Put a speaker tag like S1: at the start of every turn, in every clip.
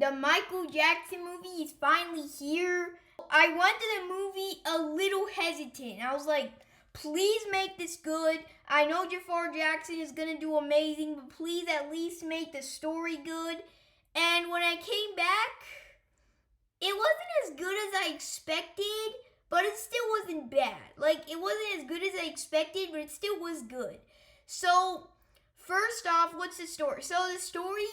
S1: The Michael Jackson movie is finally here. I went to the movie a little hesitant. I was like, please make this good. I know Jafar Jackson is gonna do amazing, but please at least make the story good. And when I came back, it wasn't as good as I expected, but it still wasn't bad. Like, it wasn't as good as I expected, but it still was good. So, first off, what's the story? So, the story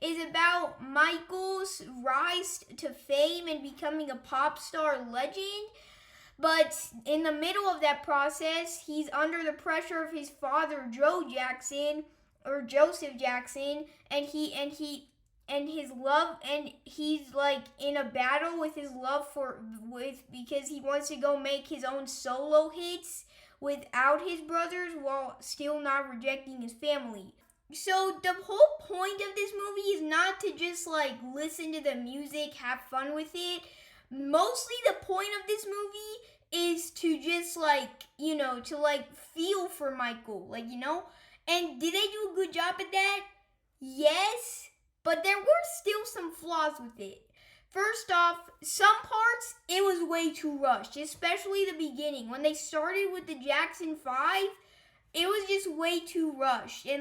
S1: is about Michael's rise to fame and becoming a pop star legend. But in the middle of that process, he's under the pressure of his father, Joseph Jackson, and his love, and he's like in a battle with his love because he wants to go make his own solo hits without his brothers while still not rejecting his family. So the whole point of this movie is not to just like listen to the music, have fun with it. Mostly the point of this movie is to just to feel for Michael, And did they do a good job at that? Yes, but there were still some flaws with it. First off, some parts it was way too rushed, especially the beginning. When they started with the Jackson 5, it was just way too rushed. They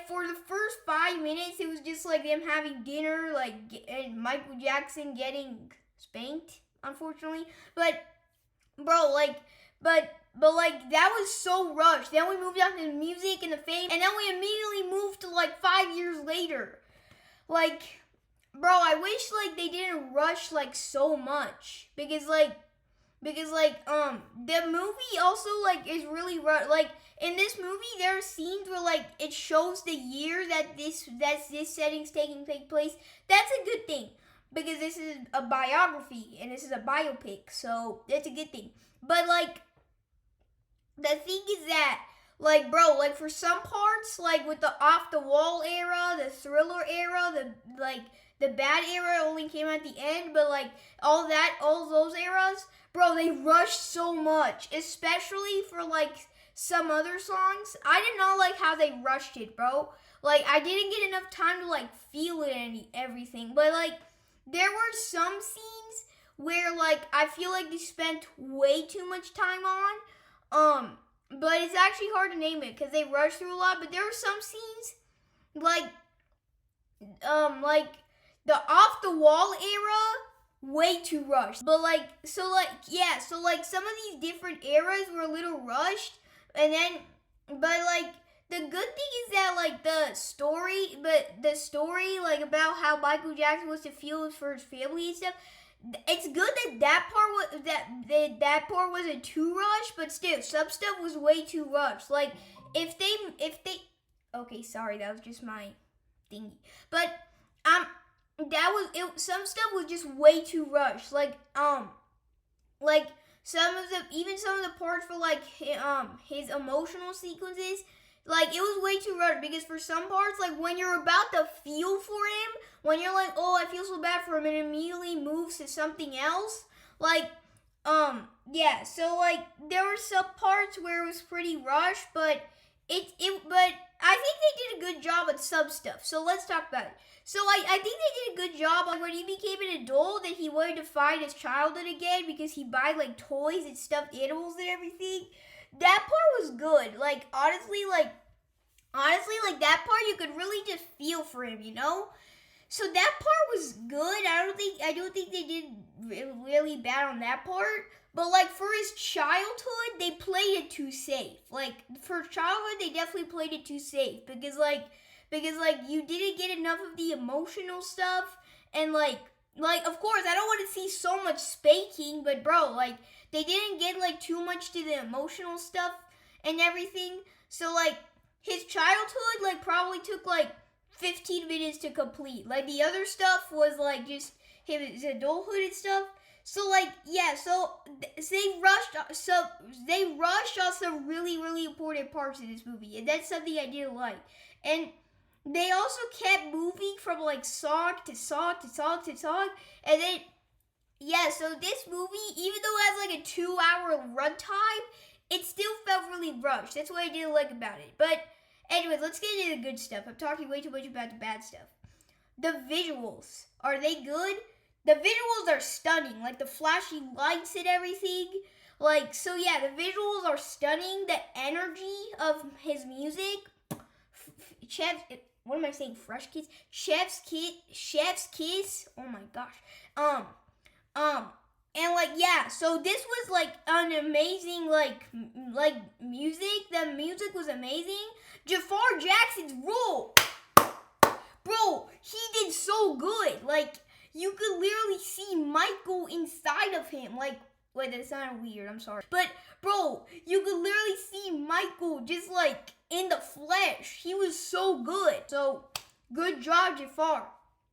S1: for the first 5 minutes it was just like them having dinner, and Michael Jackson getting spanked, unfortunately. But that was so rushed. Then we moved on to the music and the fame, and then we immediately moved to 5 years later. I wish they didn't rush so much because the movie also is really in this movie there are scenes where it shows the year that this setting's taking place. That's a good thing because this is a biography and this is a biopic, so that's a good thing. But the thing is that for some parts, with the off the wall era, the thriller era, the bad era only came at the end, but all those eras, they rushed so much, especially for some other songs. I did not like how they rushed it, bro. I didn't get enough time to feel it and everything. But there were some scenes where I feel they spent way too much time on. But it's actually hard to name it because they rushed through a lot. But there were some scenes the off the wall era, way too rushed. But some of these different eras were a little rushed, and then the good thing is that the story about how Michael Jackson was to feel for his family and stuff. It's good that part wasn't too rushed, but still some stuff was way too rushed. If they okay, sorry, that was just my thingy. But some stuff was just way too rushed. Some of the parts for his emotional sequences, it was way too rushed because for some parts, when you're about to feel for him, when you're oh, I feel so bad for him, and it immediately moves to something else. There were some parts where it was pretty rushed, but but I think they did a good job with some stuff. So let's talk about it. So I think they did a good job when he became an adult that he wanted to find his childhood again because he buy toys and stuffed animals and everything. That part was good. Honestly, that part you could really just feel for him, So that part was good. I don't think they did really bad on that part. But for his childhood, they played it too safe. For childhood, they definitely played it too safe because you didn't get enough of the emotional stuff, and of course I don't want to see so much spanking, but they didn't get too much to the emotional stuff and everything. So his childhood probably took 15 minutes to complete. The other stuff was just his adulthood and stuff. So they rushed on some really, really important parts of this movie, and that's something I didn't like. And they also kept moving from song to song to song to song, and then so this movie, even though it has a 2-hour runtime, it still felt really rushed. That's what I didn't like about it. But anyways, let's get into the good stuff. I'm talking way too much about the bad stuff. the visuals, are they good? The visuals are stunning, like the flashy lights and everything. Like, so yeah, the visuals are stunning. The energy of his music, Chef's, what am I saying? Fresh Kiss, Chef's Kiss. Oh my gosh. And like yeah, so this was like an amazing like music. The music was amazing. Jafar Jackson's role, bro, he did so good. Like you could literally see Michael inside of him. Like, wait, that sounded weird. I'm sorry, but bro, you could literally see Michael just like in the flesh. He was so good. So good job, Jafar.